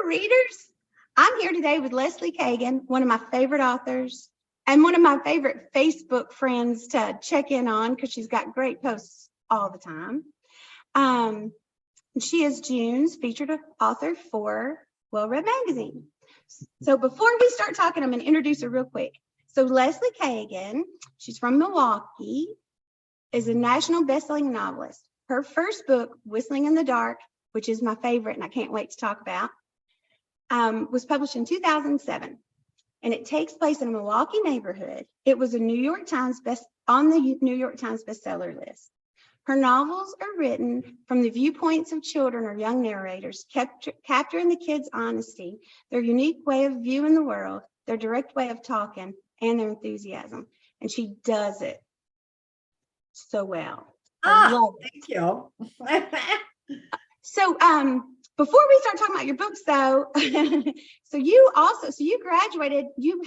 Hello, readers. I'm here today with Lesley Kagen, one of my favorite authors and one of my favorite Facebook friends to check in on because she's got great posts all the time. She is June's featured author for Well Read Magazine. So before we start talking, I'm going to introduce her real quick. So Lesley Kagen, she's from Milwaukee, is a national bestselling novelist. Her first book, Whistling in the Dark, which is my favorite and I can't wait to talk about, was published in 2007. And it takes place in a Milwaukee neighborhood. It was a New York Times on the New York Times bestseller list. Her novels are written from the viewpoints of children or young narrators, capturing the kids' honesty, their unique way of viewing the world, their direct way of talking, and their enthusiasm. And she does it so well. Thank you. So before we start talking about your books though, so you graduated, you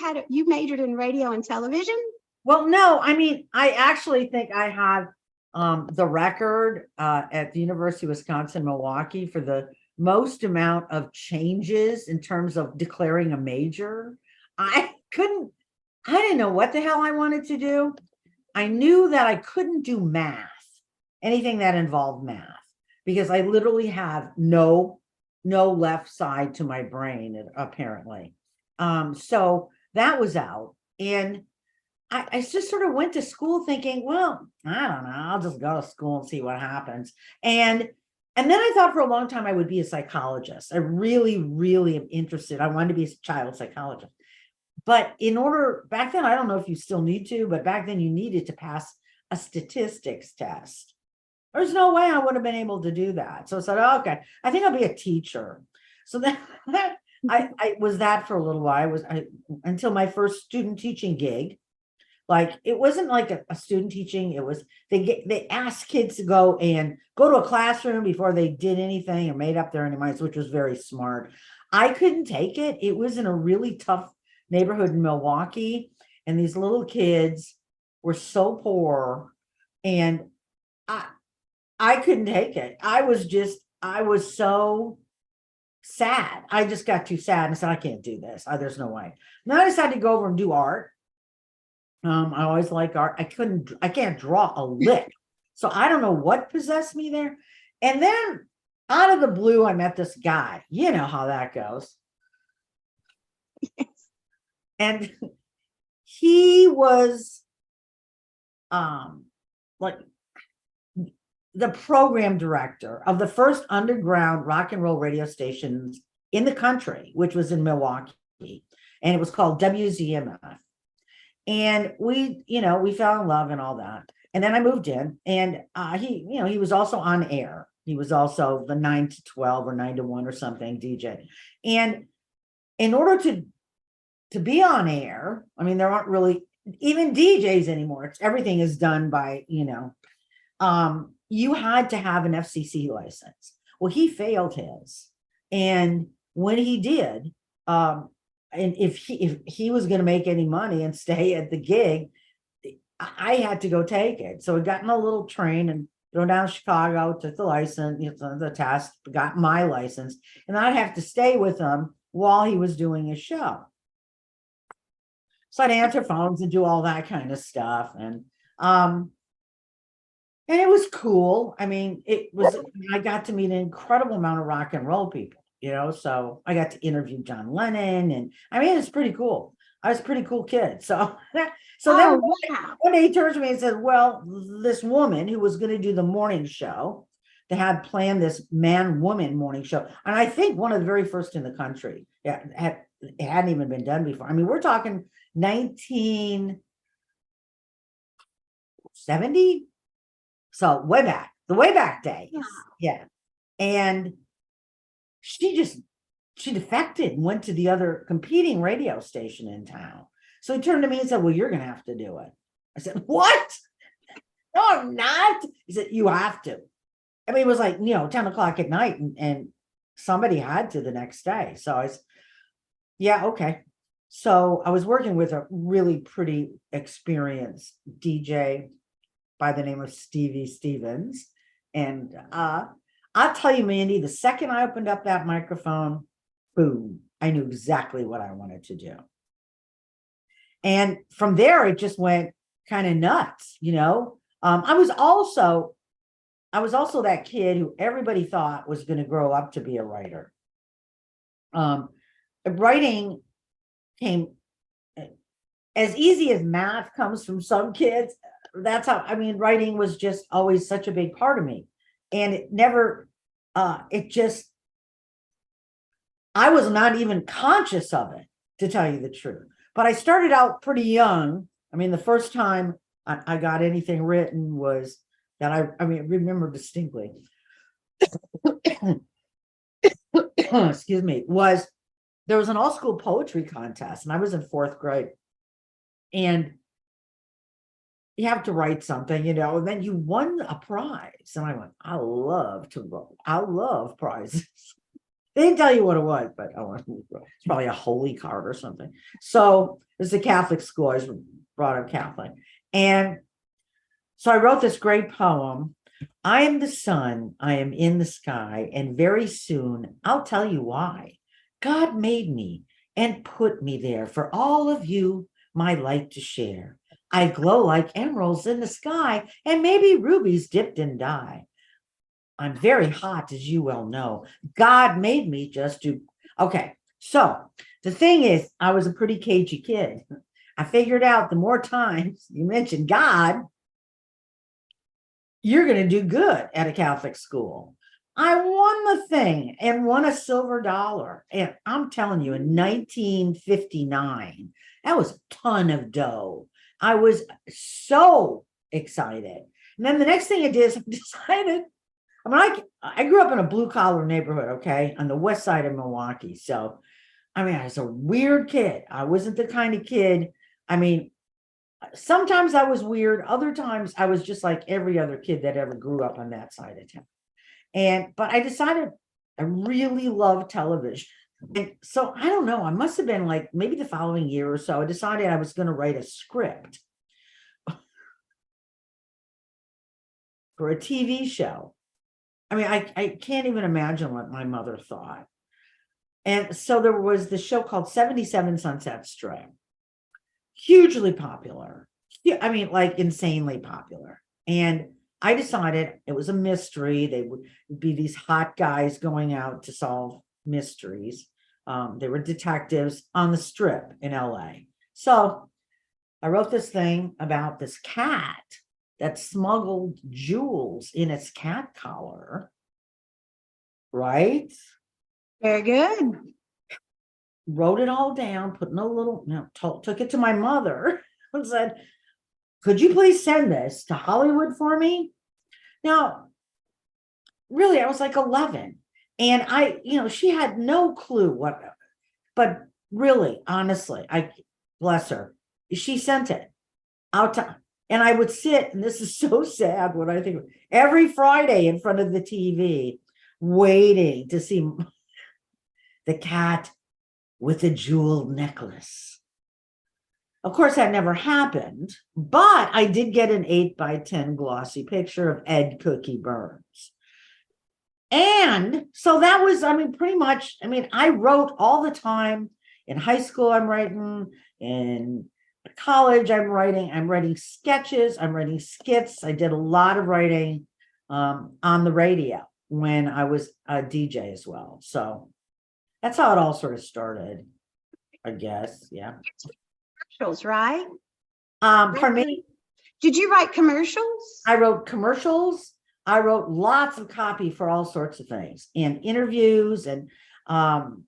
majored in radio and television? Well, no, I mean, I actually think I have the record at the University of Wisconsin, Milwaukee for the most amount of changes in terms of declaring a major. I didn't know what the hell I wanted to do. I knew that I couldn't do math, anything that involved math, because I literally have no left side to my brain, apparently. So that was out. And I just sort of went to school thinking, well, I don't know, I'll just go to school and see what happens. And then I thought for a long time I would be a psychologist. I really, really am interested. I wanted to be a child psychologist. But back then, I don't know if you still need to, but back then you needed to pass a statistics test. There's no way I would have been able to do that. So I said, oh, okay, I think I'll be a teacher. So then I was that for a little while. Until my first student teaching gig. Like, it wasn't like a student teaching. It was, they asked kids to go to a classroom before they did anything or made up their own minds, which was very smart. I couldn't take it. It was in a really tough neighborhood in Milwaukee. And these little kids were so poor. And I couldn't take it. I was so sad. I just got too sad and said, I can't do this. There's no way. Now I decided to go over and do art. I always like art. I can't draw a lick. So I don't know what possessed me there. And then out of the blue, I met this guy. You know how that goes. Yes. And he was like the program director of the first underground rock and roll radio stations in the country, which was in Milwaukee. And it was called WZMF. And we fell in love and all that. And then I moved in, and he was also on air. He was also the 9 to 12 or 9 to 1 or something DJ. And in order to be on air, I mean, there aren't really even DJs anymore. Everything is done by, you had to have an FCC license. Well, he failed his. And when he did, and if he was going to make any money and stay at the gig, I had to go take it. So I got in a little train and go down to Chicago, took the license, the test, got my license, and I'd have to stay with him while he was doing his show. So I'd answer phones and do all that kind of stuff. And it was cool. I mean, I got to meet an incredible amount of rock and roll people. So I got to interview John Lennon, and I mean, it's pretty cool. I was a pretty cool kid. So then one day he turns to me and says, well, this woman who was going to do the morning show, they had planned this man-woman morning show. And I think one of the very first in the country. Yeah, it hadn't even been done before. I mean, we're talking 1970. So the way back days. Yeah. And she defected and went to the other competing radio station in town. So he turned to me and said, well, you're going to have to do it. I said, what? No, I'm not. He said, you have to. I mean, it was like, 10 o'clock at night and somebody had to the next day. So I said, yeah, okay. So I was working with a really pretty experienced DJ by the name of Stevie Stevens. And I'll tell you, Mandy, the second I opened up that microphone, boom, I knew exactly what I wanted to do. And from there, it just went kind of nuts, I was also that kid who everybody thought was going to grow up to be a writer. Writing came as easy as math comes from some kids. That's how, writing was just always such a big part of me. And it never, I was not even conscious of it, to tell you the truth. But I started out pretty young. The first time I got anything written was that I remember distinctly. Excuse me, there was an all-school poetry contest, and I was in 4th grade. And you have to write something, and then you won a prize. And I went, I love prizes. They didn't tell you what it was, but it's probably a holy card or something. So it's a Catholic school. I was brought up Catholic. And so I wrote this great poem. I am the sun, I am in the sky, and very soon I'll tell you why. God made me and put me there for all of you, my light to share. I glow like emeralds in the sky, and maybe rubies dipped in dye. I'm very hot, as you well know. God made me just to. Okay, so the thing is, I was a pretty cagey kid. I figured out the more times you mention God, you're going to do good at a Catholic school. I won the thing and won a silver dollar. And I'm telling you, in 1959, that was a ton of dough. I was so excited. And then the next thing I did is I decided, I grew up in a blue collar neighborhood, okay, on the west side of Milwaukee. So, I was a weird kid. I wasn't the kind of kid, sometimes I was weird. Other times I was just like every other kid that ever grew up on that side of town. But I decided I really love television. And so I don't know, I must have been like maybe the following year or so, I decided I was going to write a script for a TV show. I can't even imagine what my mother thought. And so there was this show called 77 Sunset Strip. Hugely popular. Like insanely popular. And I decided it was a mystery. They would be these hot guys going out to solve mysteries. They were detectives on the strip in LA. So I wrote this thing about this cat that smuggled jewels in its cat collar. Right? Very good. Wrote it all down, put in a little, took it to my mother and said, could you please send this to Hollywood for me? Now, really, I was like 11, and she had no clue what, but really, honestly, I bless her. She sent it out to, and I would sit, and this is so sad when I think of it, every Friday in front of the TV, waiting to see the cat with a jeweled necklace. Of course, that never happened, but I did get an 8x10 glossy picture of Ed Cookie Burns. And so that was, pretty much, I wrote all the time. In high school, I'm writing. In college, I'm writing sketches. I'm writing skits. I did a lot of writing on the radio when I was a DJ as well. So that's how it all sort of started, I guess. Yeah. Commercials, right? Pardon me? Did you write commercials? I wrote commercials. I wrote lots of copy for all sorts of things and interviews. And I've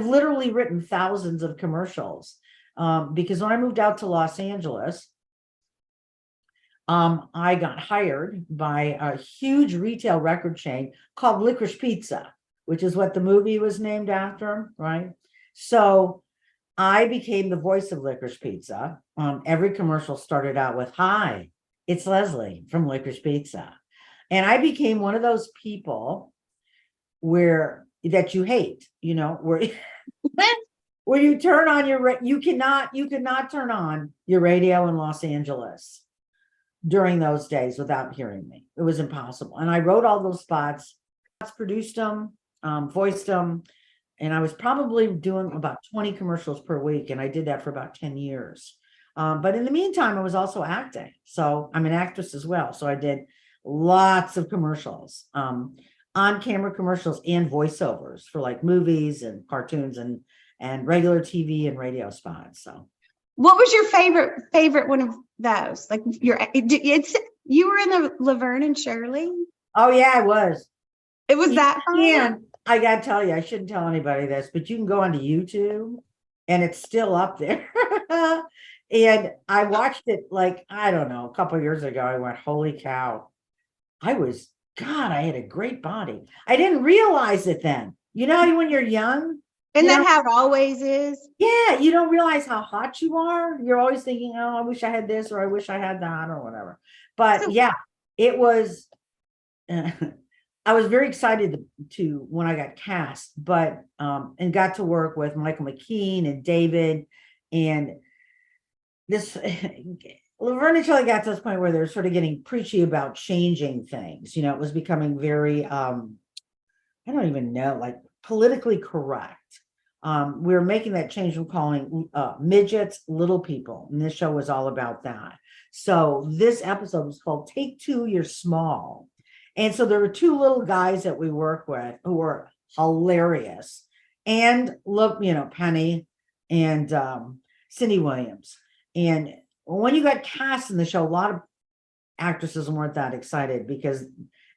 literally written thousands of commercials because when I moved out to Los Angeles, I got hired by a huge retail record chain called Licorice Pizza, which is what the movie was named after, right? So I became the voice of Licorice Pizza. Every commercial started out with, "Hi, it's Lesley from Licorice Pizza." And I became one of those people that you hate, where where you turn on you could not turn on your radio in Los Angeles during those days without hearing me. It was impossible. And I wrote all those spots, produced them, voiced them. and I was probably doing about 20 commercials per week, and I did that for about 10 years. But in the meantime, I was also acting. So I'm an actress as well. So I did lots of commercials, on-camera commercials and voiceovers for like movies and cartoons and regular TV and radio spots. So What was your favorite one of those? Like you were in the Laverne and Shirley. oh yeah, I was. It was that fun? And I gotta tell you, I shouldn't tell anybody this, but you can go onto YouTube and it's still up there. And I watched it like, I don't know, a couple of years ago. I went, holy cow. God, I had a great body. I didn't realize it then. You know, when you're young, Isn't you know, that how it always is? yeah, you don't realize how hot you are. You're always thinking, oh, I wish I had this or I wish I had that or whatever. But So- yeah, it was, I was very excited to when I got cast, but and got to work with Michael McKean and David, and this Laverne and Shirley got to this point where they're sort of getting preachy about changing things. You know, it was becoming very I don't even know, like politically correct. We were making that change from calling midgets little people, and this show was all about that. So this episode was called Take Two, You're Small. And so there were two little guys that we work with who were hilarious. And look, you know, Penny and Cindy Williams. And when you got cast in the show, a lot of actresses weren't that excited because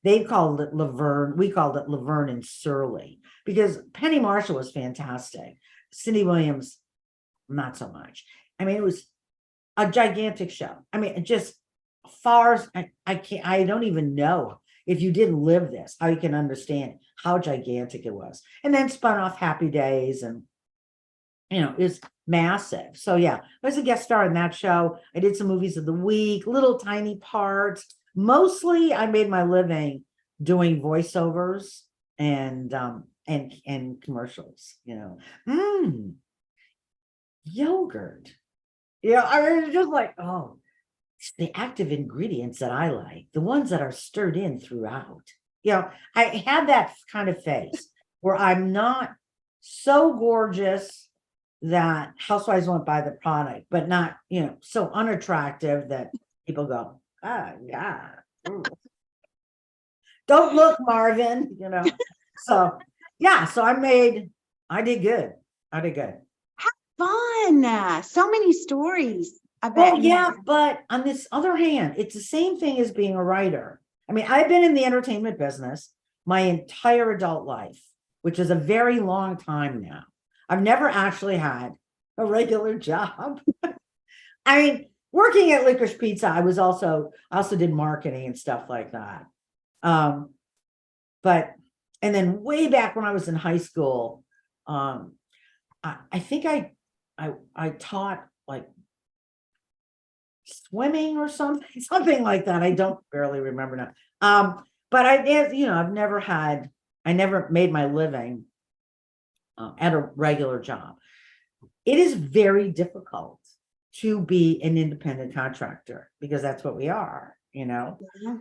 they called it Laverne. We called it Laverne and Surly because Penny Marshall was fantastic. Cindy Williams, not so much. I mean, it was a gigantic show. I mean, just far as I don't even know if you didn't live this, how you can understand how gigantic it was. And then spun off Happy Days, and you know, it's massive. So yeah, I was a guest star in that show. I did some movies of the week, little tiny parts. Mostly I made my living doing voiceovers and commercials, you know. Yogurt. Yeah, I was just like, oh, it's the active ingredients that I like, the ones that are stirred in throughout. You know, I had that kind of face where I'm not so gorgeous that housewives won't buy the product, but not, you know, so unattractive that people go, ah, yeah. Don't look, Marvin, you know. So yeah, so I did good. I did good. Fun. So many stories. I bet. Well, yeah, but on this other hand, it's the same thing as being a writer. I mean, I've been in the entertainment business my entire adult life, which is a very long time now. I've never actually had a regular job. I mean, working at Licorice Pizza, I also did marketing and stuff like that. But and then way back when I was in high school, I think I taught like swimming or something like that. I don't barely remember now. But you know, I never made my living at a regular job. It is very difficult to be an independent contractor because that's what we are, you know. Yeah.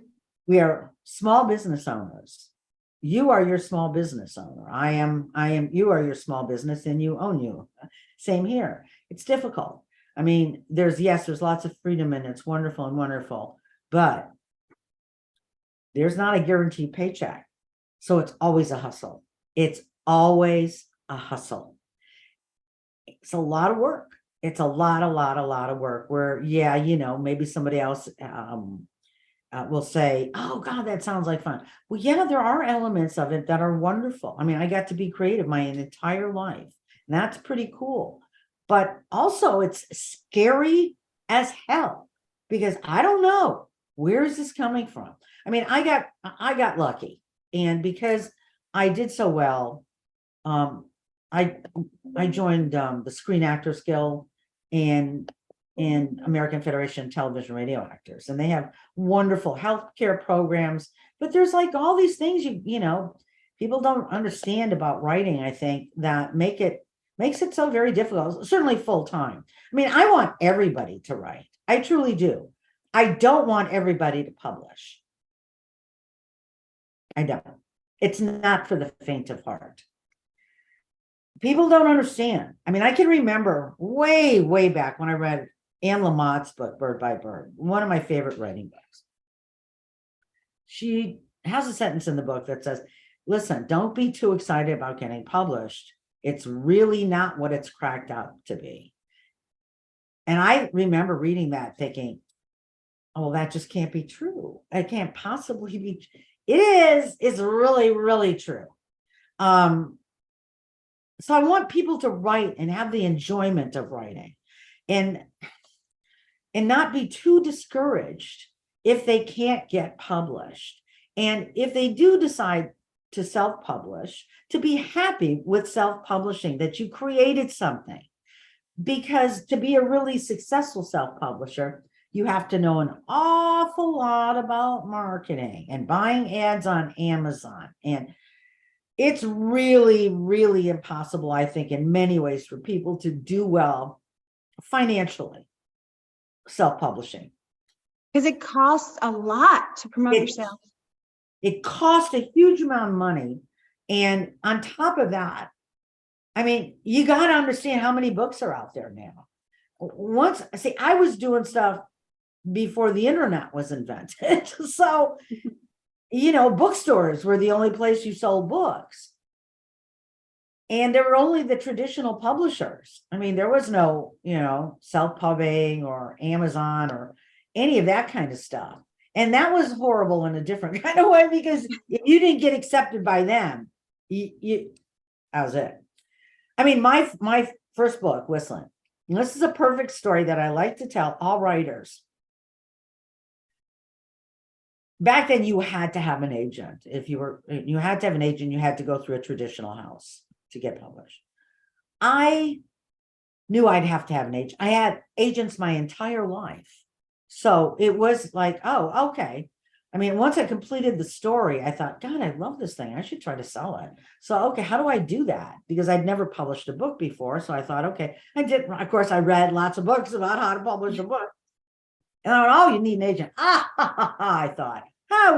We are small business owners. You are your small business owner. You are your small business and you own you. Same here. It's difficult. I mean, there's lots of freedom and it's wonderful, but there's not a guaranteed paycheck. So it's always a hustle. It's always a hustle. It's a lot of work. It's a lot of work where, yeah, you know, maybe somebody else will say, oh God, that sounds like fun. Well, yeah, there are elements of it that are wonderful. I mean, I got to be creative my entire life. And that's pretty cool. But also it's scary as hell because I don't know, where is this coming from? I mean, I got lucky. And because I did so well, I joined the Screen Actors Guild and American Federation of Television Radio Actors, and they have wonderful healthcare programs. But there's like all these things you know people don't understand about writing. I think that makes it so very difficult. Certainly full time. I mean, I want everybody to write. I truly do. I don't want everybody to publish. I don't. It's not for the faint of heart. people don't understand. I mean, I can remember way, way back when I read Anne Lamott's book, Bird by Bird, one of my favorite writing books. She has a sentence in the book that says, listen, don't be too excited about getting published. It's really not what it's cracked up to be. And I remember reading that thinking, oh, that just can't be true. It can't possibly be. It is. It's really, really true. So I want people to write and have the enjoyment of writing and not be too discouraged if they can't get published. And if they do decide to self-publish, to be happy with self-publishing, that you created something. Because to be a really successful self-publisher, you have to know an awful lot about marketing and buying ads on Amazon. And it's really, really impossible, I think, in many ways for people to do well financially, self-publishing. Because it costs a lot to promote yourself. It costs a huge amount of money. And on top of that, I mean, you got to understand how many books are out there now. I was doing stuff before the internet was invented. So, bookstores were the only place you sold books. And there were only the traditional publishers. I mean, there was no, self-pubbing or Amazon or any of that kind of stuff. And that was horrible in a different kind of way, because if you didn't get accepted by them, that was it. I mean, my first book, Whistling, and this is a perfect story that I like to tell all writers. Back then, you had to have an agent. You had to have an agent, you had to go through a traditional house to get published. I knew I'd have to have an agent. I had agents my entire life. So it was like, oh, okay. I mean, once I completed the story, I thought, God, I love this thing. I should try to sell it. So, okay, how do I do that? Because I'd never published a book before. So I thought, okay, of course, I read lots of books about how to publish a book. And I thought, oh, you need an agent. I thought,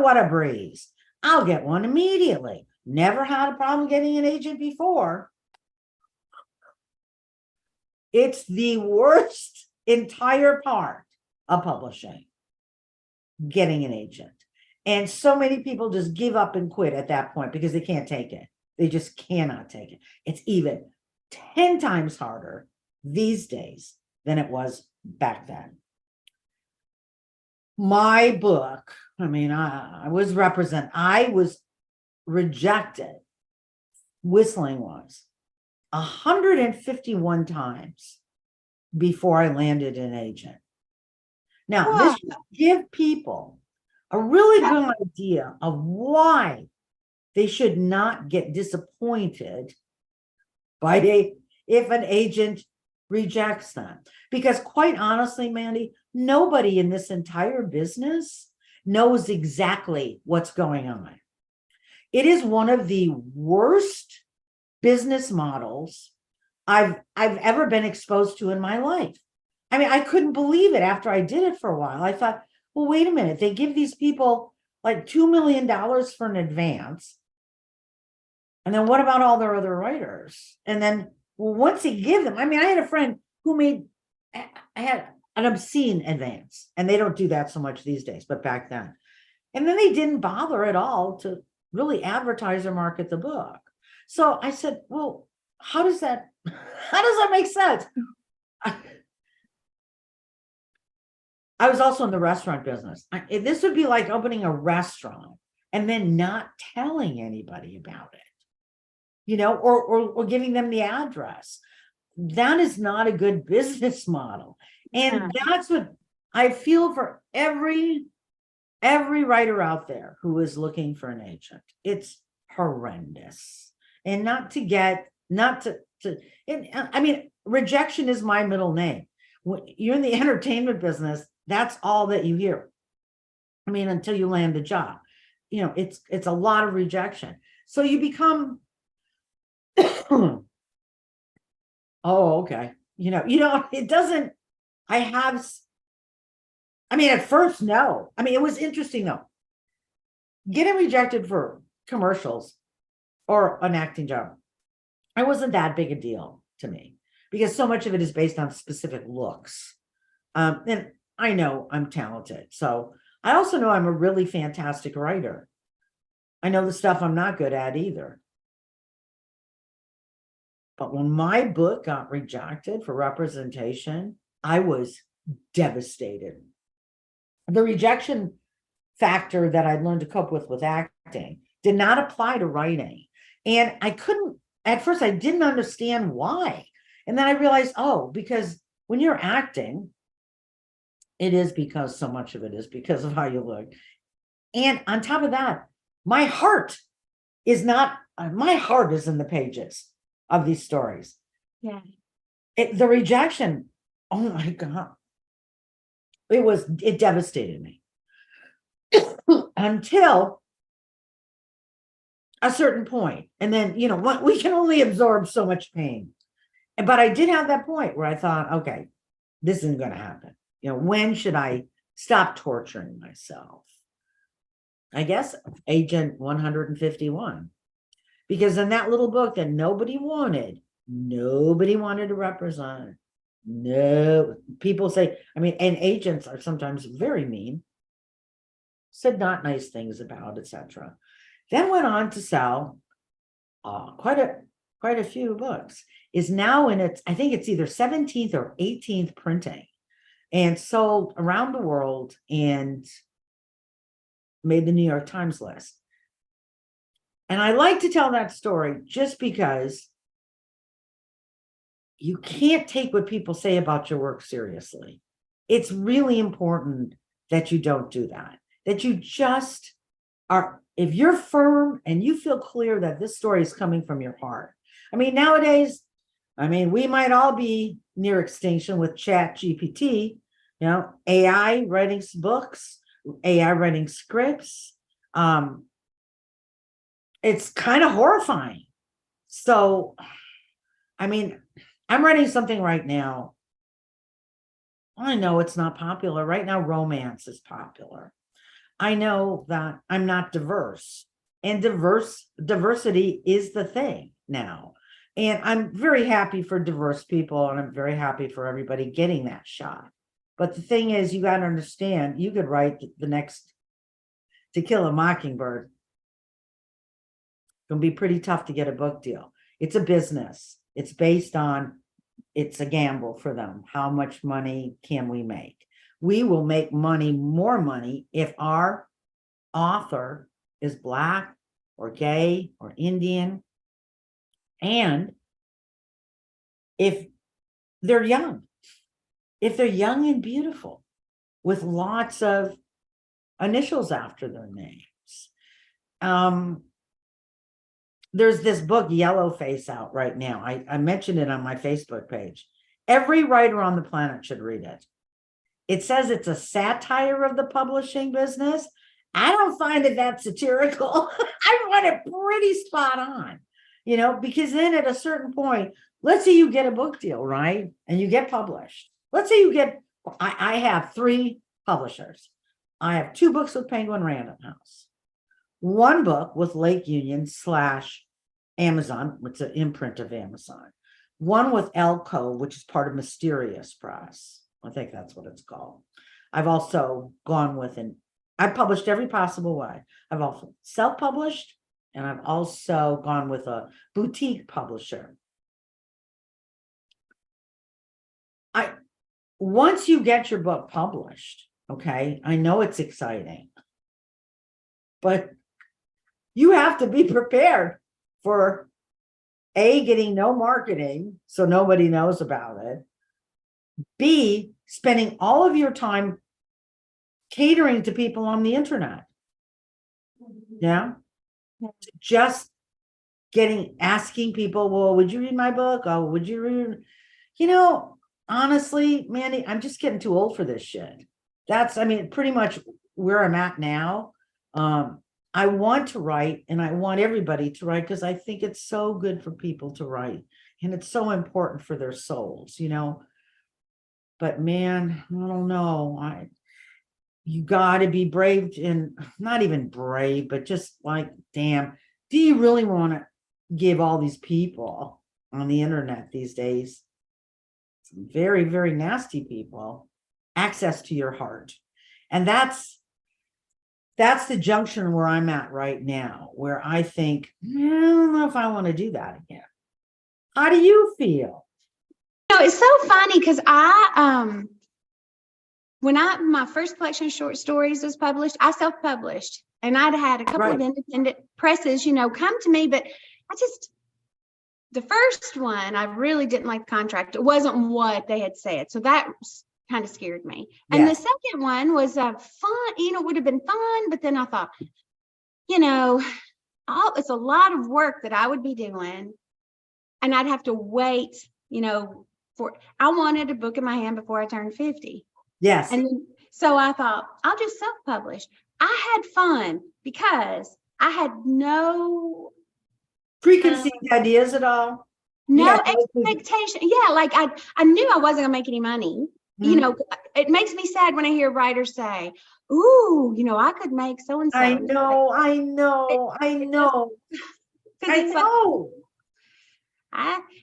what a breeze. I'll get one immediately. Never had a problem getting an agent before. It's the worst entire part of publishing, getting an agent. And so many people just give up and quit at that point because they can't take it. They just cannot take it. It's even 10 times harder these days than it was back then. My book, I mean, I was rejected. Whistling was 151 times before I landed an agent. Now, this should give people a really good idea of why they should not get disappointed if an agent rejects them. Because quite honestly, Mandy, nobody in this entire business knows exactly what's going on. It is one of the worst business models I've ever been exposed to in my life. I mean, I couldn't believe it after I did it for a while. I thought, well, wait a minute. They give these people like $2 million for an advance. And then what about all their other writers? And then once they give them, I mean, I had a friend who had an obscene advance, and they don't do that so much these days, but back then. And then they didn't bother at all to really advertise or market the book. So I said, well, how does that make sense? I was also in the restaurant business. This would be like opening a restaurant and then not telling anybody about it, or giving them the address. That is not a good business model. And that's what I feel for every writer out there who is looking for an agent. It's horrendous. And I mean, rejection is my middle name. When you're in the entertainment business, that's all that you hear. I mean, until you land a job, it's a lot of rejection. So you become, oh, okay. It doesn't, at first, no. I mean, it was interesting though. Getting rejected for commercials or an acting job. it wasn't that big a deal to me because so much of it is based on specific looks. And I know I'm talented. So I also know I'm a really fantastic writer. I know the stuff I'm not good at either. But when my book got rejected for representation, I was devastated. The rejection factor that I learned to cope with acting did not apply to writing. And I couldn't, at first, I didn't understand why. And then I realized, oh, because when you're acting, it is because so much of it is because of how you look. And on top of that, my heart is not, my heart is in the pages of these stories. Yeah. The rejection, oh my God. It devastated me until a certain point. And then, we can only absorb so much pain. But I did have that point where I thought, okay, this isn't going to happen. When should I stop torturing myself? I guess Agent 151. Because in that little book that nobody wanted to represent. No, people say, and agents are sometimes very mean, said not nice things about, etc. Then went on to sell quite a few books. Is now in its, I think it's either 17th or 18th printing, and sold around the world and made the New York Times list. And I like to tell that story just because you can't take what people say about your work seriously. It's really important that you don't do that, that you just are, if you're firm and you feel clear that this story is coming from your heart. Nowadays, we might all be near extinction with Chat GPT, AI writing books, AI writing scripts. It's kind of horrifying. So, I'm writing something right now. I know it's not popular. Right now, romance is popular. I know that I'm not diverse, and diversity is the thing now. And I'm very happy for diverse people, and I'm very happy for everybody getting that shot. But the thing is, you got to understand, you could write the next To Kill a Mockingbird. It's going to be pretty tough to get a book deal. It's a business. It's based on, it's a gamble for them. How much money can we make? We will make more money, if our author is Black or gay or Indian, and if they're young and beautiful with lots of initials after their names. There's this book, Yellowface, out right now. I mentioned it on my Facebook page. Every writer on the planet should read it. It says it's a satire of the publishing business. I don't find it that satirical. I find it pretty spot on, because then at a certain point, let's say you get a book deal, right? And you get published. Let's say I have 3 publishers. I have 2 books with Penguin Random House, 1 book with Lake Union / Amazon, which is an imprint of Amazon, 1 with Elko, which is part of Mysterious Press. I think that's what it's called. I've also gone with I've published every possible way. I've also self-published, and I've also gone with a boutique publisher. Once you get your book published, okay, I know it's exciting, but you have to be prepared for A, getting no marketing, so nobody knows about it. B, spending all of your time catering to people on the internet. Yeah. Just asking people, well, would you read my book? Oh, would you read? Honestly, Mandy, I'm just getting too old for this shit. That's, pretty much where I'm at now. I want to write, and I want everybody to write, because I think it's so good for people to write, and it's so important for their souls, But man, I don't know. You got to be brave, and not even brave, but just like, damn, do you really want to give all these people on the internet these days, some very, very nasty people, access to your heart. And that's the junction where I'm at right now, where I think, I don't know if I want to do that again. How do you feel? It's so funny because when my first collection of short stories was published, I self-published, and I'd had a couple of independent presses, come to me, but the first one, I really didn't like the contract. It wasn't what they had said. So that kind of scared me. And the second one was fun, would have been fun. But then I thought, it's a lot of work that I would be doing. And I'd have to wait, I wanted a book in my hand before I turned 50. Yes. And so I thought, I'll just self-publish. I had fun because I had no preconceived ideas at all? No expectation. Yeah, like I knew I wasn't gonna make any money. Mm-hmm. It makes me sad when I hear writers say, "Ooh, I could make so and so." I know.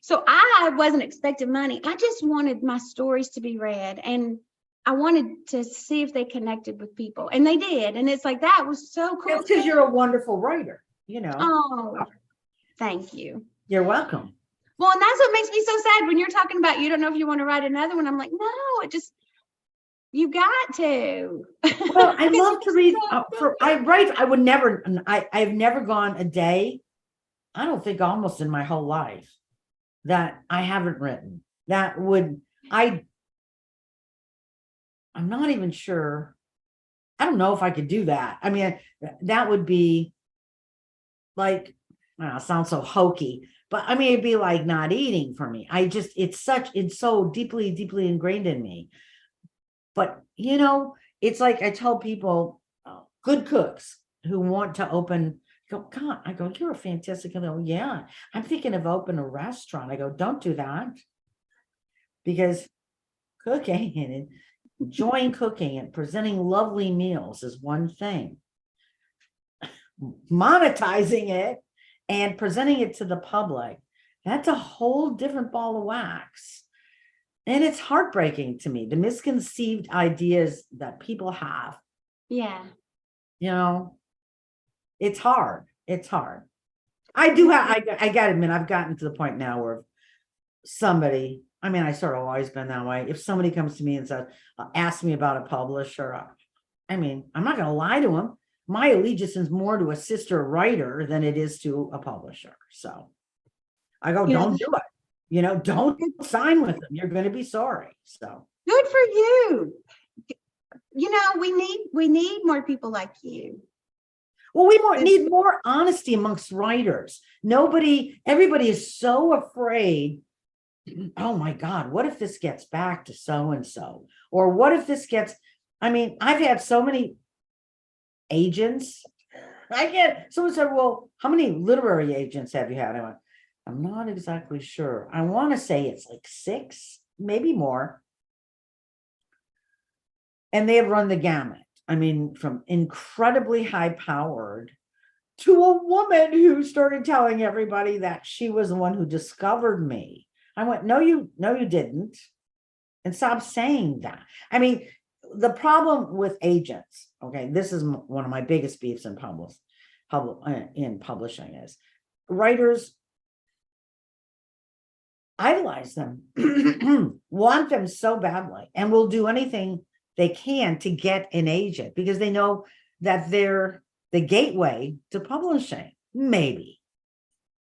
So I wasn't expecting money. I just wanted my stories to be read, and I wanted to see if they connected with people, and they did. And it's like that was so cool. That's because you're a wonderful writer. Oh. Thank you. You're welcome. Well, and that's what makes me so sad when you're talking about you don't know if you want to write another one. I'm like, no, you got to. Well, I love to read. I've never gone a day, I don't think almost in my whole life, that I haven't written. I'm not even sure. I don't know if I could do that. I mean, that would be like, it sounds so hokey, but I mean, it'd be like not eating for me. It's so deeply, deeply ingrained in me. But, it's like I tell people, good cooks who want to open, God, I go, you're a fantastic. I go, yeah, I'm thinking of opening a restaurant. I go, don't do that. Because cooking and enjoying cooking and presenting lovely meals is one thing. Monetizing it and presenting it to the public, that's a whole different ball of wax. And it's heartbreaking to me, the misconceived ideas that people have. Yeah. It's hard. I gotta admit, I've gotten to the point now where somebody, I sort of always been that way. If somebody comes to me and says, ask me about a publisher, I'm not going to lie to them. My allegiance is more to a sister writer than it is to a publisher. So I go, don't do it. Don't sign with them. You're going to be sorry. So good for you. We need more people like you. Well, we need more honesty amongst writers. Everybody is so afraid. Oh my God, what if this gets back to so-and-so? Or what if this I've had so many agents. Someone said, well, how many literary agents have you had? I went, I'm not exactly sure. I want to say it's like 6, maybe more. And they have run the gamut. From incredibly high powered to a woman who started telling everybody that she was the one who discovered me. I went, no, you didn't. And stop saying that. The problem with agents, okay, this is one of my biggest beefs in publishing is writers idolize them, want them so badly, and will do anything they can to get an agent because they know that they're the gateway to publishing. Maybe.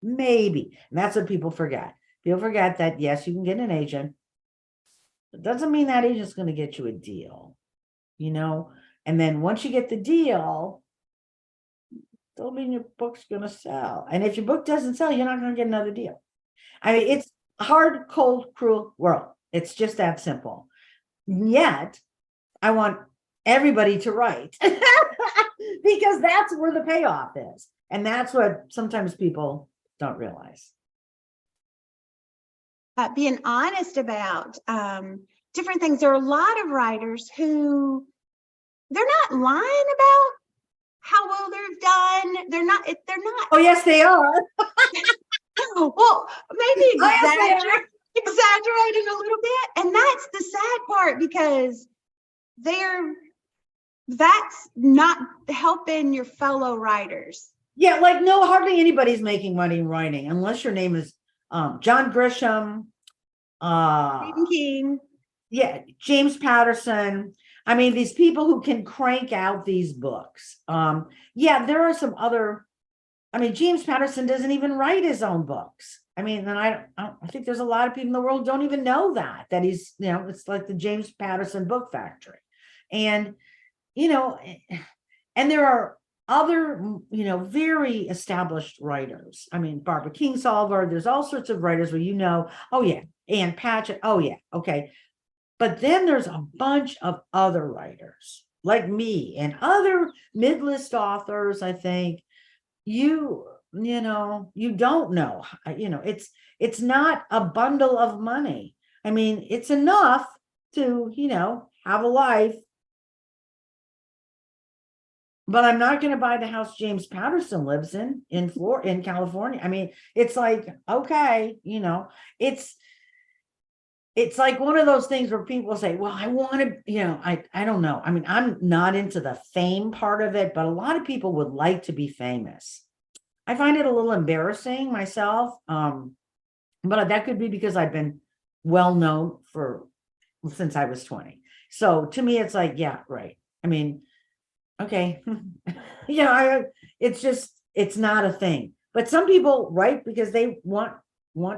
And that's what people forget. People forget that, yes, you can get an agent. It doesn't mean that agent's going to get you a deal, and then once you get the deal, doesn't mean your book's going to sell. And if your book doesn't sell, you're not going to get another deal. It's a hard, cold, cruel world. It's just that simple. Yet, I want everybody to write because that's where the payoff is. And that's what sometimes people don't realize. Being honest about different things. There are a lot of writers who they're not lying about how well they've done. They're not. Oh, yes, they are. Well, maybe I exaggerating a little bit. And that's the sad part because that's not helping your fellow writers. Yeah, like no, hardly anybody's making money writing unless your name is John Grisham, Stephen King. yeah, James Patterson. I mean, these people who can crank out these books. Yeah, there are some other. I mean, James Patterson doesn't even write his own books. I mean, and I think there's a lot of people in the world don't even know that he's, it's like the James Patterson Book Factory, and you know, and there are other, very established writers. I mean, Barbara Kingsolver, there's all sorts of writers where, oh yeah, Ann Patchett, oh yeah, okay. But then there's a bunch of other writers like me and other mid-list authors, I think, you don't know, it's not a bundle of money. I mean, it's enough to, have a life. But I'm not going to buy the house James Patterson lives in California. I mean, it's like, okay, it's like one of those things where people say, well, I want to, I don't know. I mean, I'm not into the fame part of it, but a lot of people would like to be famous. I find it a little embarrassing myself. But that could be because I've been well known since I was 20. So to me, it's like, yeah, right. I mean, okay. It's not a thing. But some people write because they want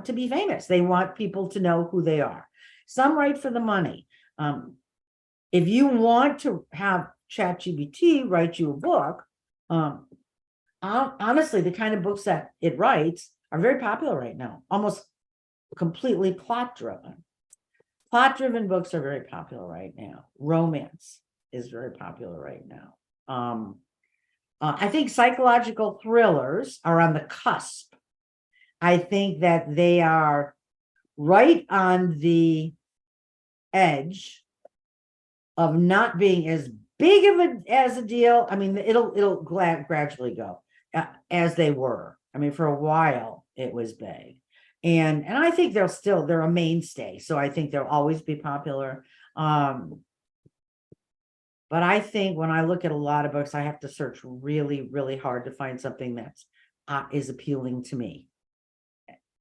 to be famous. They want people to know who they are. Some write for the money. If you want to have ChatGPT write you a book, honestly, the kind of books that it writes are very popular right now, almost completely plot-driven. Plot-driven books are very popular right now. Romance is very popular right now. I think psychological thrillers are on the cusp. I think that they are right on the edge of not being as big of as a deal. I mean, it'll gradually go as they were. I mean, for a while it was big, and I think they're a mainstay. So I think they'll always be popular. But I think when I look at a lot of books, I have to search really, really hard to find something that is appealing to me.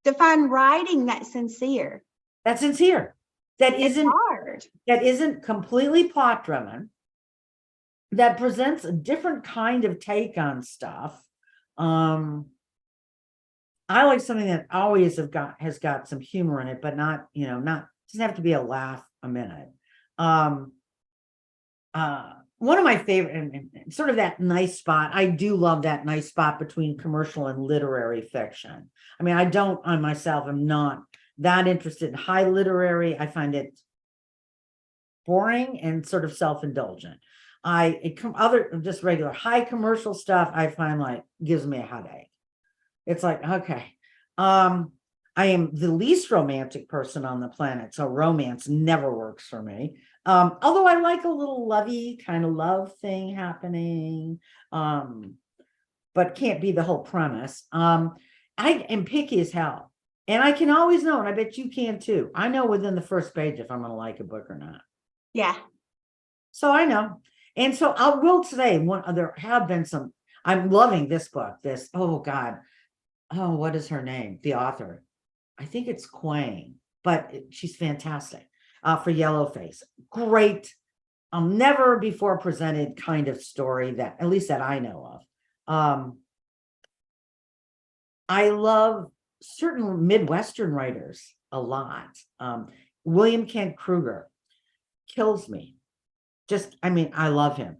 To find writing that's sincere. That's sincere. That isn't hard. That isn't completely plot driven. That presents a different kind of take on stuff. I like something that always has got some humor in it, but not doesn't have to be a laugh a minute. One of my favorite, and sort of that nice spot, I do love that nice spot between commercial and literary fiction. I mean, I'm not that interested in high literary. I find it boring and sort of self-indulgent. Just regular high commercial stuff, I find like gives me a headache. It's like, okay. I am the least romantic person on the planet, so romance never works for me. Although I like a little lovey kind of love thing happening, but can't be the whole premise. I am picky as hell, and I can always know, and I bet you can too. I know within the first page if I'm going to like a book or not. Yeah. So I know, and so I will say there have been some. I'm loving this book. Oh God, what is her name? The author. I think it's Quang, but she's fantastic for Yellowface. Great, never before presented kind of story that, at least that I know of. I love certain Midwestern writers a lot. William Kent Kruger kills me. I love him.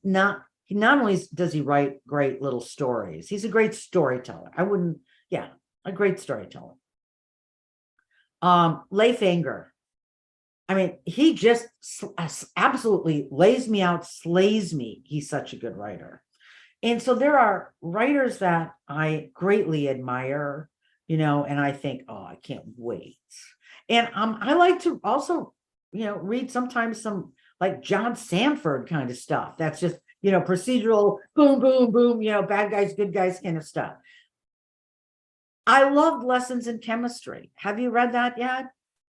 Not only does he write great little stories, he's a great storyteller. A great storyteller. Leif Anger. I mean, he just absolutely lays me out, slays me. He's such a good writer. And so there are writers that I greatly admire, and I think, oh, I can't wait. And I like to also, read sometimes some like John Sanford kind of stuff. That's just, procedural, boom, boom, boom, bad guys, good guys kind of stuff. I loved Lessons in Chemistry. Have you read that yet?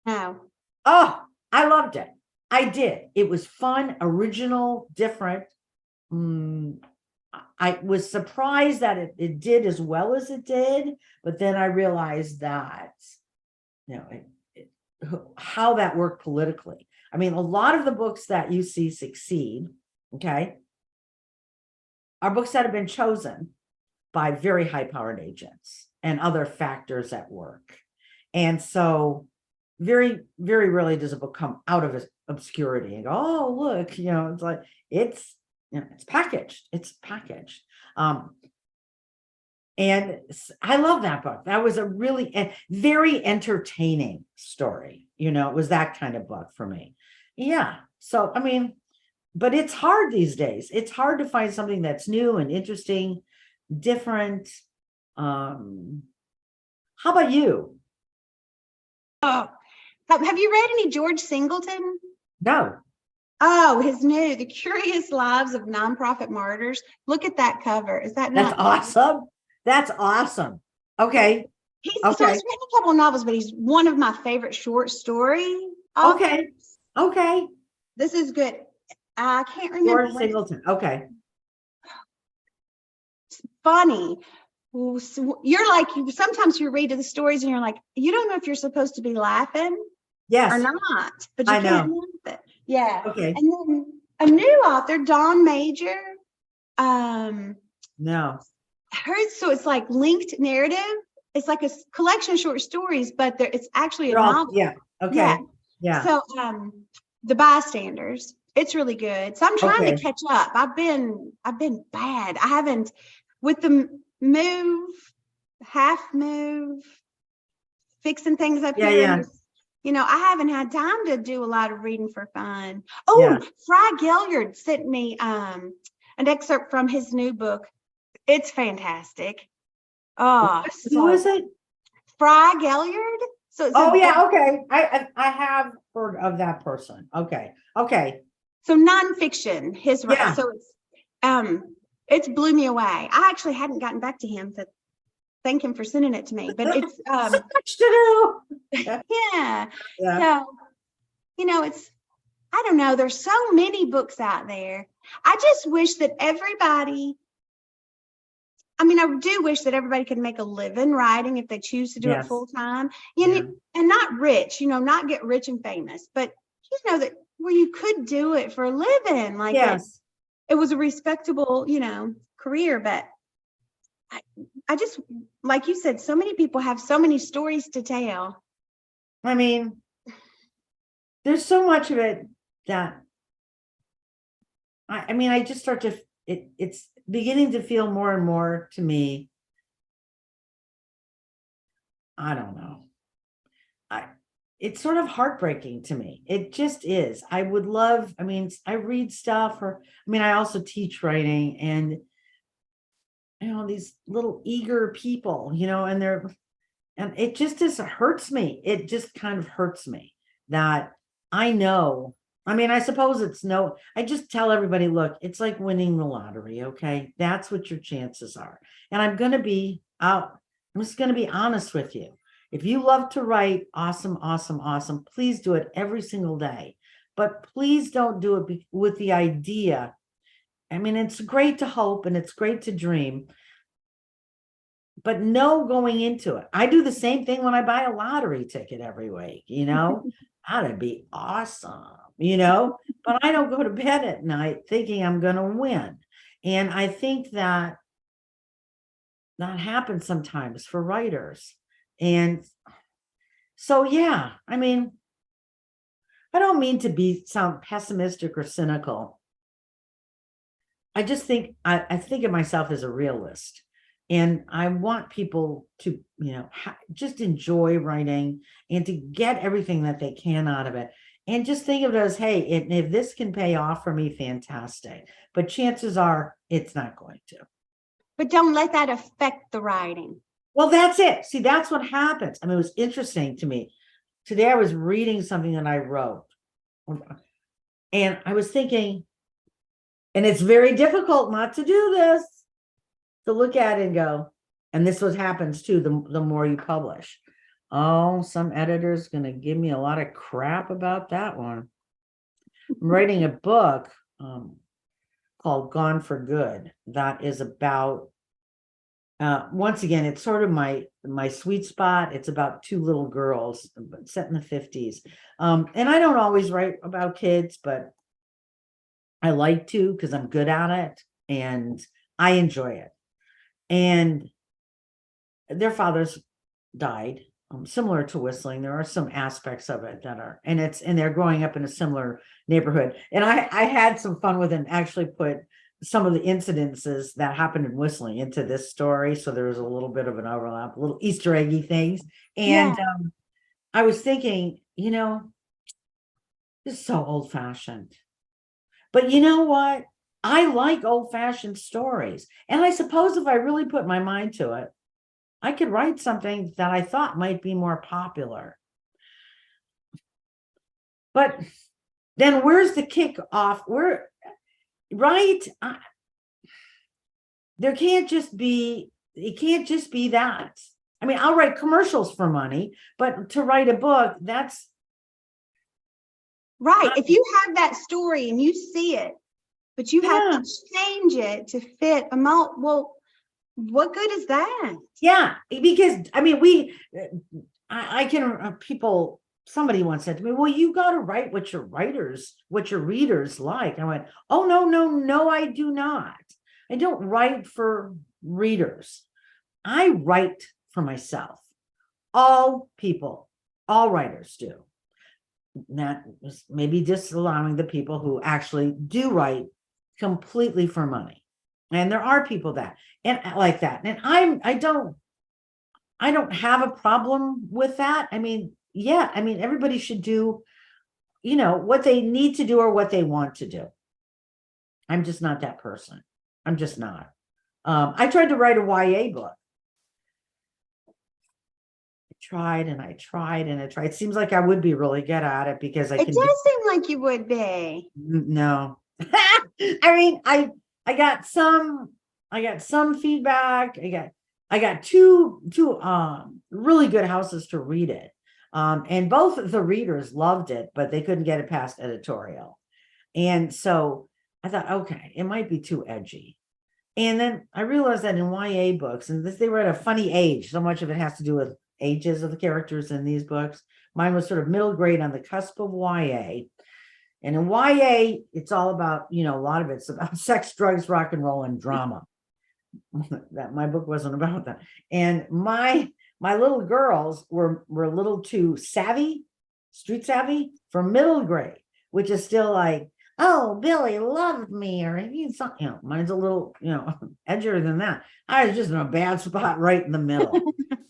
No. Oh, I loved it. I did. It was fun, original, different. I was surprised that it did as well as it did, but then I realized that, how that worked politically. I mean, a lot of the books that you see succeed, okay, are books that have been chosen by very high-powered agents and other factors at work. And so very, very rarely does a book come out of obscurity and go, oh, look, it's like, it's packaged. It's packaged. And I love that book. That was a really very entertaining story. It was that kind of book for me. Yeah. So, I mean, but it's hard these days. It's hard to find something that's new and interesting, different. How about you? Oh, have you read any George Singleton? No. Oh, his new The Curious Lives of Nonprofit Martyrs. Look at that cover. Is that That's not awesome? That's awesome. Okay. So he's written a couple of novels, but he's one of my favorite short story authors. Okay. Okay. This is good. I can't remember. George Singleton. Okay. It's funny. You're like, sometimes you read the stories and you're like, you don't know if you're supposed to be laughing Yes. or not, but you I can't know. help it. Yeah. Okay. And then a new author, Dawn Major. No. Hers, so it's like linked narrative. It's like a collection of short stories, but it's actually a They're all- novel. yeah. Okay. Yeah. Yeah. So The Bystanders. It's really good. So I'm trying Okay. to catch up. I've been bad. I haven't, with the half move, fixing things up Yeah, here. yeah. I haven't had time to do a lot of reading for fun. Oh, Yeah. Fry Gilliard sent me an excerpt from his new book. It's fantastic. Oh, Who is it? Fry Gilliard. So it's Oh, yeah. Okay. I have heard of that person. Okay. Okay. So nonfiction, his right. Yeah. So it's blew me away. I actually hadn't gotten back to him to thank him for sending it to me, but it's So much to do. yeah. Yeah. So it's, I don't know. There's so many books out there. I just wish that everybody. I mean, I do wish that everybody could make a living writing if they choose to do Yes. it full time, Yeah. and not rich, not get rich and famous, but that where you could do it for a living, like Yes. it was a respectable, career. But I just, like you said, so many people have so many stories to tell. I mean, there's so much of it that I mean, I just start to, it's beginning to feel more and more to me. I don't know. It's sort of heartbreaking to me. It just is. I would love, I mean, I read stuff I also teach writing, and these little eager people, and it just hurts me. It just kind of hurts me that I know. I mean, I suppose I just tell everybody, look, it's like winning the lottery. Okay. That's what your chances are. And I'm just going to be honest with you. If you love to write, awesome, awesome, awesome. Please do it every single day, but please don't do it with the idea. I mean, it's great to hope and it's great to dream, but no going into it. I do the same thing when I buy a lottery ticket every week, that'd be awesome, but I don't go to bed at night thinking I'm going to win. And I think that happens sometimes for writers. And so, yeah, I mean, I don't mean to sound pessimistic or cynical. I just think, I think of myself as a realist. And I want people to, just enjoy writing and to get everything that they can out of it. And just think of it as, hey, if this can pay off for me, fantastic. But chances are it's not going to. But don't let that affect the writing. Well, that's it. See, that's what happens. I mean, it was interesting to me. Today I was reading something that I wrote. And I was thinking, and it's very difficult not to do this, to look at it and go, And this what happens too, the more you publish. Oh, some editor's going to give me a lot of crap about that one. I'm writing a book called Gone for Good. That is about, once again, it's sort of my sweet spot. It's about two little girls set in the 50s. And I don't always write about kids, but I like to because I'm good at it and I enjoy it. And their fathers died, similar to Whistling. There are some aspects of it that are, and they're growing up in a similar neighborhood. And I had some fun with it and actually put some of the incidences that happened in Whistling into this story. So there was a little bit of an overlap, little Easter eggy things. And I was thinking, this is so old fashioned. But you know what? I like old fashioned stories. And I suppose if I really put my mind to it, I could write something that I thought might be more popular. But then where's the kickoff? It can't just be that. I mean, I'll write commercials for money, but to write a book, that's right. If you have that story and you see it, but you have to change it to fit a mold, well, what good is that? Yeah, because I mean, somebody once said to me, well, you got to write what your readers like. I went, oh, no, I do not. I don't write for readers. I write for myself. All writers do. That was maybe just allowing the people who actually do write completely for money. And there are people that, and like that. And I don't have a problem with that. I mean, everybody should do, what they need to do or what they want to do. I'm just not that person. I'm just not. I tried to write a YA book. I tried. It seems like I would be really good at it because it does seem like you would be. No. I mean, I got some feedback. I got two really good houses to read it. And both of the readers loved it, but they couldn't get it past editorial. And so I thought, okay, it might be too edgy. And then I realized that in YA books, and they were at a funny age, so much of it has to do with ages of the characters in these books. Mine was sort of middle grade on the cusp of YA. And in YA, it's all about, a lot of it's about sex, drugs, rock and roll, and drama. That my book wasn't about that. And my little girls were a little too street savvy for middle grade, which is still like, oh, Billy loved me, or mine's a little, edgier than that. I was just in a bad spot right in the middle.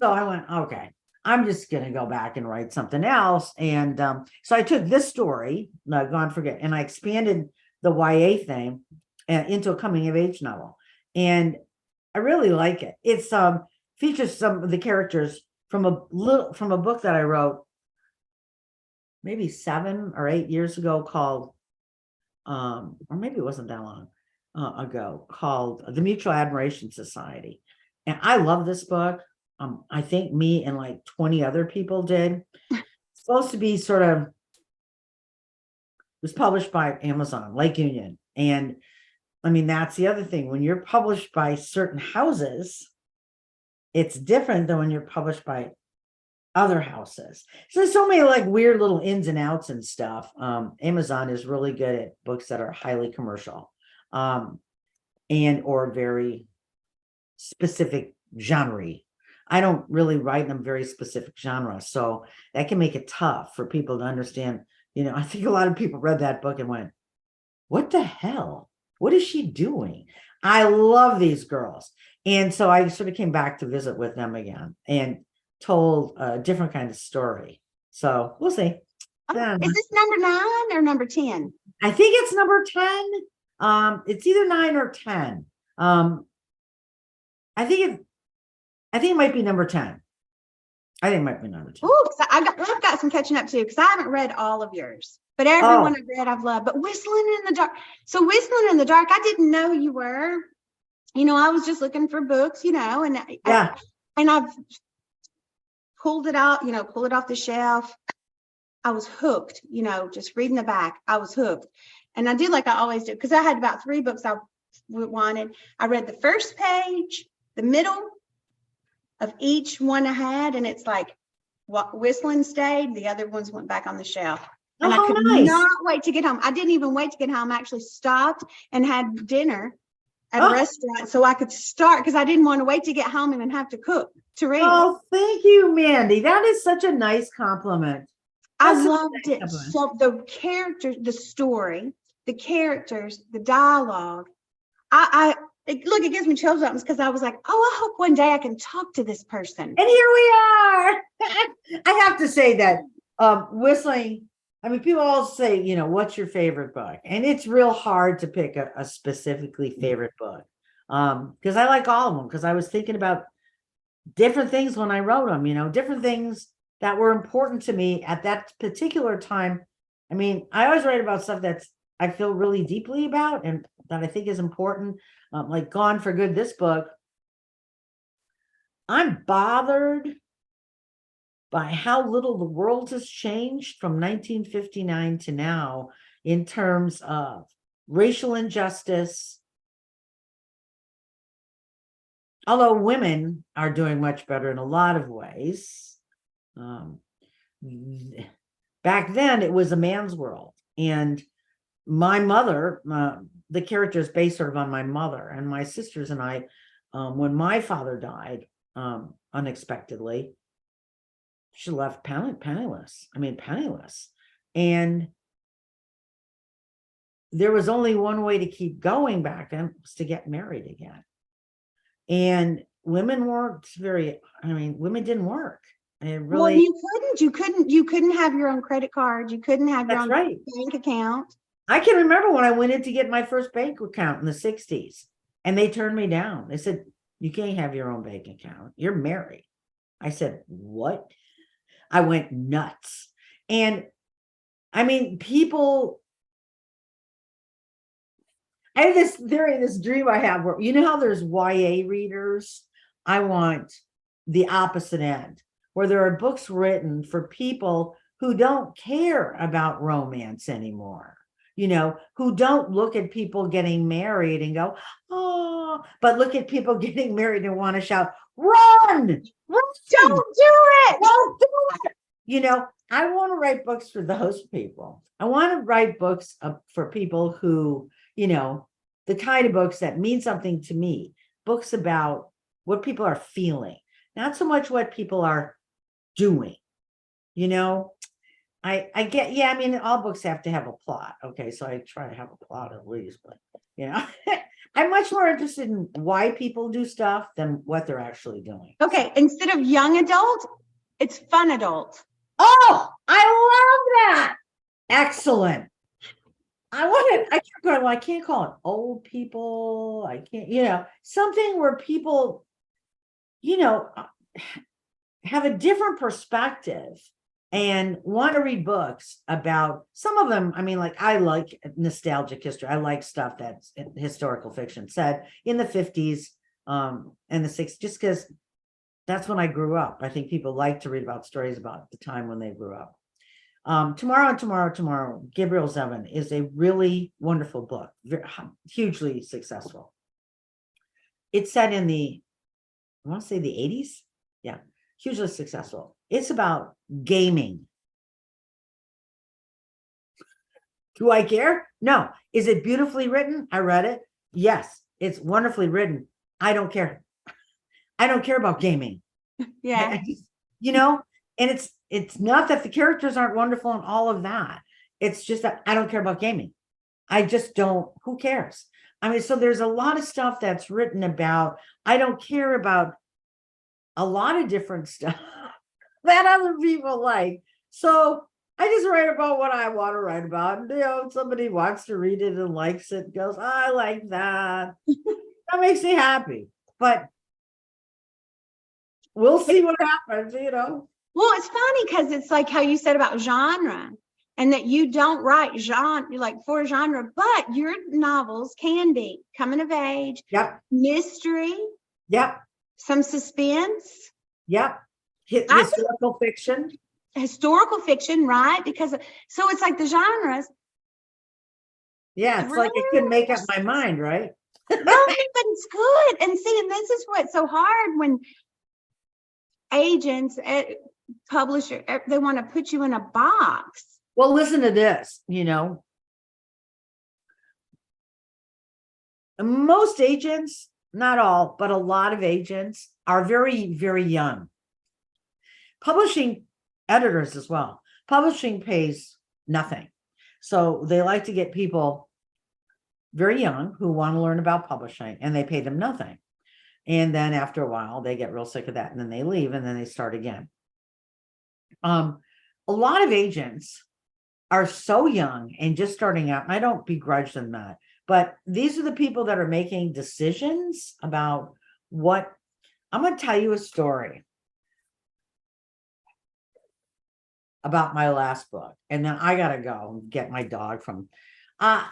So I went, okay, I'm just going to go back and write something else. And so I took this story, Gone for Good, and I expanded the YA thing into a coming of age novel. And I really like it. It's features some of the characters from a book that I wrote maybe 7 or 8 years ago called, or maybe it wasn't that long ago, called The Mutual Admiration Society. And I love this book. I think me and like 20 other people did. It's supposed to be it was published by Amazon, Lake Union. And I mean, that's the other thing. When you're published by certain houses, it's different than when you're published by other houses. So there's so many like weird little ins and outs and stuff. Amazon is really good at books that are highly commercial and or very specific genre. I don't really write in a very specific genre. So that can make it tough for people to understand. I think a lot of people read that book and went, what the hell? What is she doing? I love these girls. And so I sort of came back to visit with them again and told a different kind of story. So we'll see. Is this number 9 or number 10? I think it's number 10. It's either 9 or 10. I think it might be number 10. I think it might be number 10. Oh, I've got some catching up too, because I haven't read all of yours. But everyone I've read, I've loved. But Whistling in the Dark. So Whistling in the Dark, I didn't know you were I was just looking for books, and Yeah. I've pulled it out, pull it off the shelf. I was hooked, just reading the back. I was hooked. And I did like I always do, because I had about 3 books I wanted. I read the first page, the middle of each one I had, and it's like Whistling stayed, the other ones went back on the shelf. And I Oh, could nice. not wait to get home. I didn't even wait to get home. I actually stopped and had dinner at a Oh. restaurant so I could start, because I didn't want to wait to get home and then have to cook to read. Oh, thank you, Mandy. That is such a nice compliment. I That's such a loved nice it. compliment. So the characters, the story, the characters, the dialogue. Look, it gives me chills because I was like, oh, I hope one day I can talk to this person. And here we are. I have to say that whistling, I mean, people all say, what's your favorite book? And it's real hard to pick a specifically favorite book. Because I like all of them, because I was thinking about different things when I wrote them, different things that were important to me at that particular time. I mean, I always write about stuff that's I feel really deeply about and that I think is important. Like Gone for Good, this book, I'm bothered by how little the world has changed from 1959 to now in terms of racial injustice. Although women are doing much better in a lot of ways. Back then, it was a man's world. And my mother, the character is based sort of on my mother and my sisters and I, when my father died unexpectedly, she left penniless. And there was only one way to keep going back then, was to get married again. And women women didn't work. And really, well, you couldn't have your own credit card. You couldn't have your own bank account. I can remember when I went in to get my first bank account in the 60s and they turned me down. They said, you can't have your own bank account. You're married. I said, what? I went nuts. And I mean, I have this theory, this dream I have where, how there's YA readers? I want the opposite end, where there are books written for people who don't care about romance anymore, who don't look at people getting married and go, oh, but look at people getting married and want to shout, run, don't do it. Don't do it. I want to write books for those people. I want to write books for people who, the kind of books that mean something to me, books about what people are feeling, not so much what people are doing. I get, I mean, all books have to have a plot. Okay. So I try to have a plot at least, but I'm much more interested in why people do stuff than what they're actually doing. Okay. Instead of young adult, it's fun adult. Oh, I love that. Excellent. I can't call it old people. I can't, something where people, have a different perspective and want to read books about some of them. I mean, like I like nostalgic history. I like stuff that's historical fiction set in the 50s and the 60s, just because that's when I grew up. I think people like to read about stories about the time when they grew up. Tomorrow, Gabriel Zevin is a really wonderful book, hugely successful. It's set in I want to say the 80s. Yeah, hugely successful. It's about gaming. Do I care? No. Is it beautifully written? I read it. Yes, it's wonderfully written. I don't care. I don't care about gaming. Yeah. And it's not that the characters aren't wonderful and all of that. It's just that I don't care about gaming. I just don't, who cares? I mean, so there's a lot of stuff that's written about, I don't care about a lot of different stuff that other people like. So I just write about what I want to write about. And, somebody wants to read it and likes it, goes, I like that. That makes me happy. But we'll see what happens, Well, it's funny because it's like how you said about genre. and that you don't write genre, like for genre, but your novels can be coming of age, Yep. mystery, Yep. some suspense. Yep. I Historical fiction. Historical fiction, right? Because so it's like the genres. Yeah, it's like I couldn't make up my mind, right? No, but it's good. And see, and this is what's so hard when agents, publisher, they want to put you in a box. Well, listen to this, most agents, not all, but a lot of agents are very, very young. Publishing editors as well. Publishing pays nothing. So they like to get people very young who want to learn about publishing, and they pay them nothing. And then after a while, they get real sick of that, and then they leave, and then they start again. A lot of agents are so young and just starting out, and I don't begrudge them that, but these are the people that are making decisions about what. I'm going to tell you a story about my last book, and then I got to go and get my dog from. I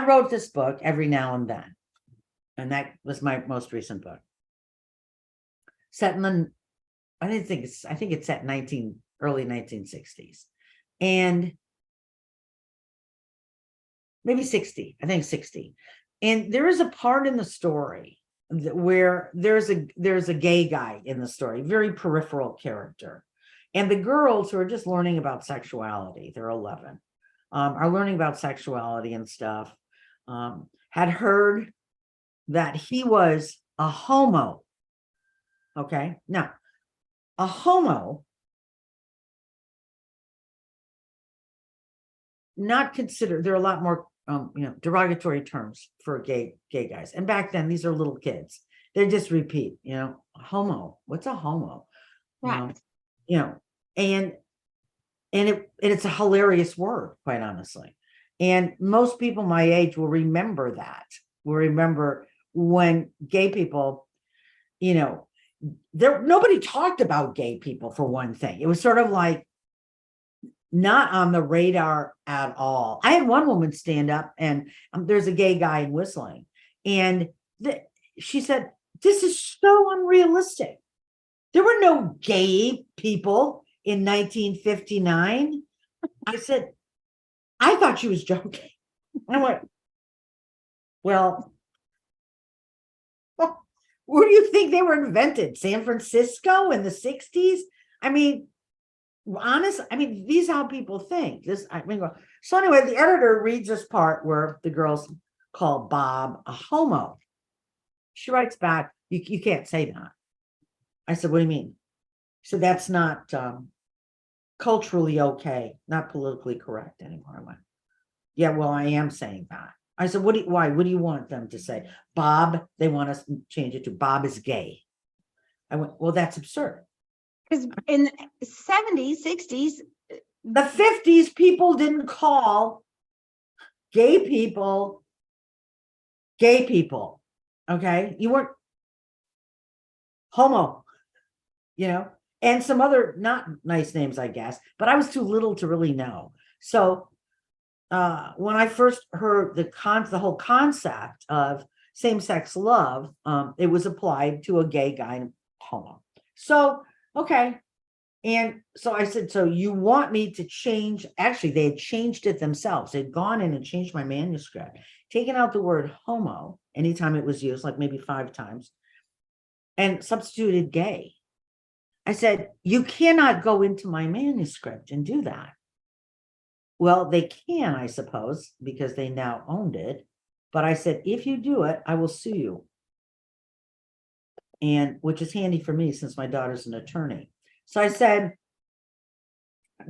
wrote this book every now and then, and that was my most recent book. Set in the, I think it's set early 1960s, and maybe 60. I think 60. And there is a part in the story where there's a gay guy in the story, very peripheral character, and the girls who are just learning about sexuality, they're 11. Are learning about sexuality and stuff, had heard that he was a homo. Okay. Now, a homo, not considered, there are a lot more, derogatory terms for gay guys. And back then, these are little kids. They just repeat, homo. What's a homo? Right. And it's a hilarious word, quite honestly. And most people my age will remember that. Will remember when gay people, nobody talked about gay people, for one thing. It was sort of like not on the radar at all. I had one woman stand up, and there's a gay guy in Whistling, and she said, "This is so unrealistic. There were no gay people in 1959. I said, I thought she was joking. I went, well, where do you think they were invented? San Francisco in the 60s? I mean, these are how people think. So anyway, the editor reads this part where the girls call Bob a homo. She writes back, you can't say that. I said, what do you mean? She said, that's not culturally okay, not politically correct anymore. I went, yeah, well, I am saying that. I said, why? What do you want them to say? Bob, they want us to change it to Bob is gay. I went, well, that's absurd. Because in the 70s, 60s, the 50s, people didn't call gay people. Okay. You weren't homo, and some other not nice names, I guess, but I was too little to really know. So when I first heard the whole concept of same-sex love, it was applied to a gay guy, homo. So, okay. And so I said, so you want me to change? Actually, they had changed it themselves. They'd gone in and changed my manuscript, taken out the word homo anytime it was used, like maybe 5 times, and substituted gay. I said, you cannot go into my manuscript and do that. Well, they can, I suppose, because they now owned it. But I said, if you do it, I will sue you. And which is handy for me since my daughter's an attorney. So I said,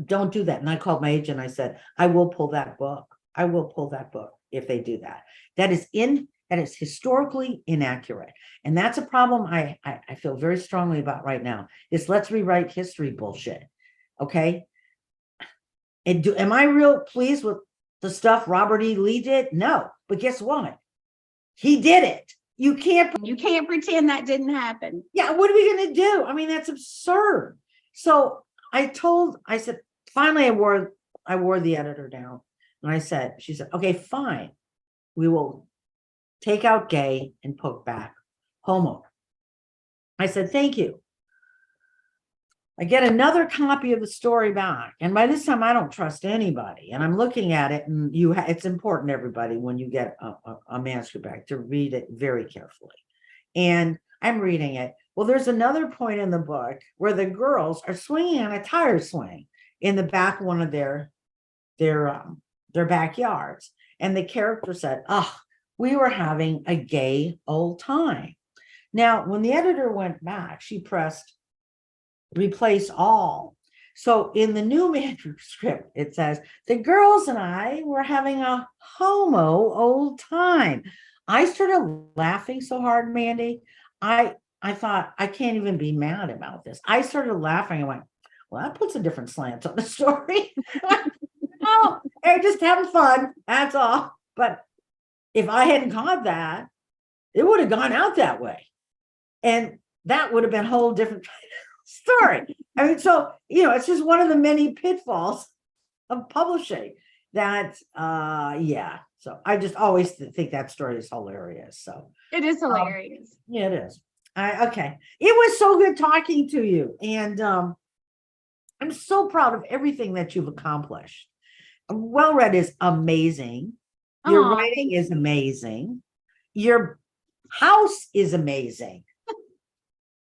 don't do that. And I called my agent. I said, I will pull that book. I will pull that book if they do that. That is historically inaccurate. And that's a problem I feel very strongly about right now, is let's rewrite history bullshit. Okay. And am I real pleased with the stuff Robert E. Lee did? No. But guess what? He did it. You can't pretend that didn't happen. Yeah. What are we going to do? I mean, that's absurd. So I said, finally I wore the editor down, and she said, okay, fine. We will take out gay and put back homo. I said, thank you. I get another copy of the story back. And by this time, I don't trust anybody. And I'm looking at it, and it's important, everybody, when you get a manuscript back, to read it very carefully. And I'm reading it. Well, there's another point in the book where the girls are swinging on a tire swing in the back of one of their backyards. And the character said, oh, we were having a gay old time. Now, when the editor went back, she pressed replace all. So in the new manuscript, it says, the girls and I were having a homo old time. I started laughing so hard, Mandy. I thought, I can't even be mad about this. I started laughing. I went, well, that puts a different slant on the story. Oh, hey, just having fun. That's all. But if I hadn't caught that, it would have gone out that way. And that would have been a whole different story. I mean, so, it's just one of the many pitfalls of publishing that, yeah. So I just always think that story is hilarious. So it is hilarious. Yeah, it is. Okay. It was so good talking to you. And I'm so proud of everything that you've accomplished. Well Read is amazing. Your writing is amazing. Your house is amazing.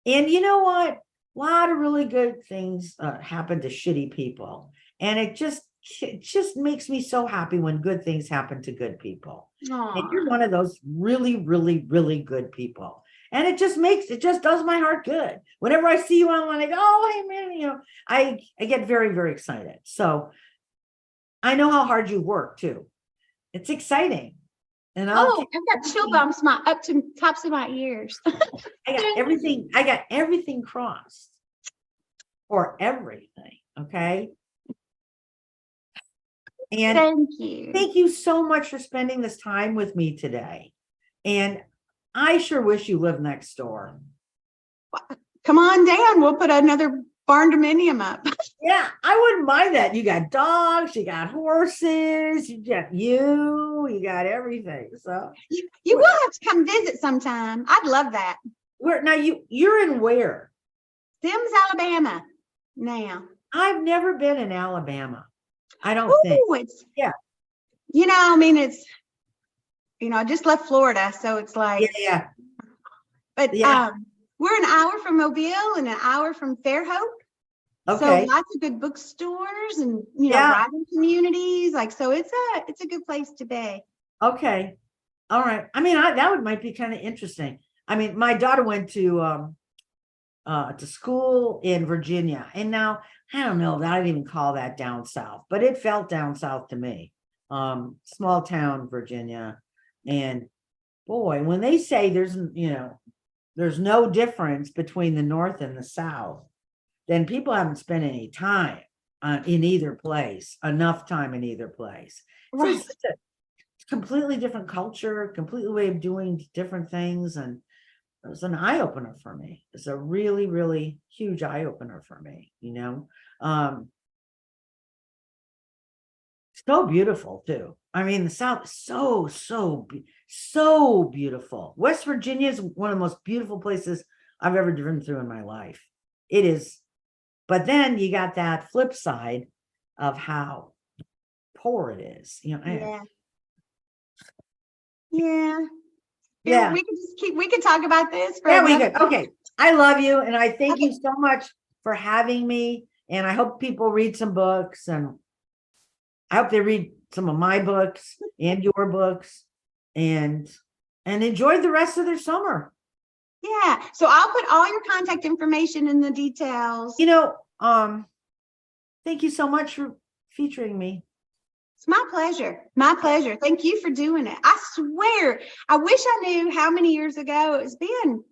And you know what? A lot of really good things happen to shitty people. And it just makes me so happy when good things happen to good people. And you're one of those really, really, really good people. And it just does my heart good. Whenever I see you online, I go, oh, hey man, I get very, very excited. So I know how hard you work too. It's exciting. And I've got chill bumps up to tops of my ears. I got everything crossed for everything. Okay. And thank you so much for spending this time with me today. And I sure wish you lived next door. Come on down. We'll put another barn dominium up. Yeah, I wouldn't mind that. You got dogs, you got horses, you got everything. So you will have to come visit sometime. I'd love that. You're in where? Sims, Alabama. Now, I've never been in Alabama. I don't think. It's I just left Florida, so it's like yeah. But we're an hour from Mobile and an hour from Fairhope. Okay. So lots of good bookstores and writing communities. So it's a good place to be. Okay. All right. I mean, that might be kind of interesting. I mean, my daughter went to school in Virginia, and now I don't know that I'd even call that down south, but it felt down south to me. Small town Virginia, and boy, when they say there's no difference between the North and the South, then people haven't spent any time in either place, enough time in either place. Right. So it's a completely different culture, completely way of doing different things. And it was an eye-opener for me. It's a really, really huge eye-opener for me, So beautiful too. I mean, the South is so beautiful. West Virginia is one of the most beautiful places I've ever driven through in my life. It is. But then you got that flip side of how poor it is. Yeah. We could talk about this. We could. Okay. I love you. And I thank you so much for having me. And I hope people read some books, and I hope they read some of my books and your books and enjoy the rest of their summer. Yeah. So I'll put all your contact information in the details. Thank you so much for featuring me. It's my pleasure. My pleasure. Thank you for doing it. I swear, I wish I knew how many years ago it's been.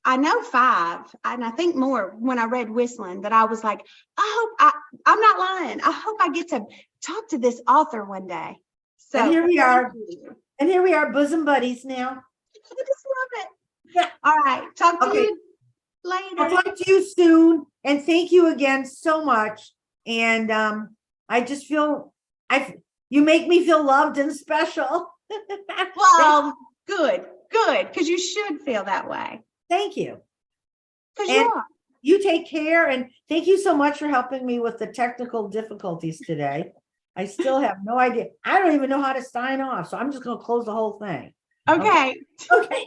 I know 5, and I think more when I read Whistling, that I was like, I'm not lying. I hope I get to talk to this author one day. So and here we are. And here we are, bosom buddies now. I just love it. Yeah. All right. Talk to you I'll later. talk to you soon. And thank you again so much. And I just feel you make me feel loved and special. Well, good, because you should feel that way. Thank you. Because And you are. you take care. And thank you so much for helping me with the technical difficulties today. I still have no idea. I don't even know how to sign off. So I'm just going to close the whole thing. Okay. Okay.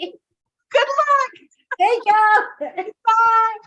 Good luck. Thank you. Bye.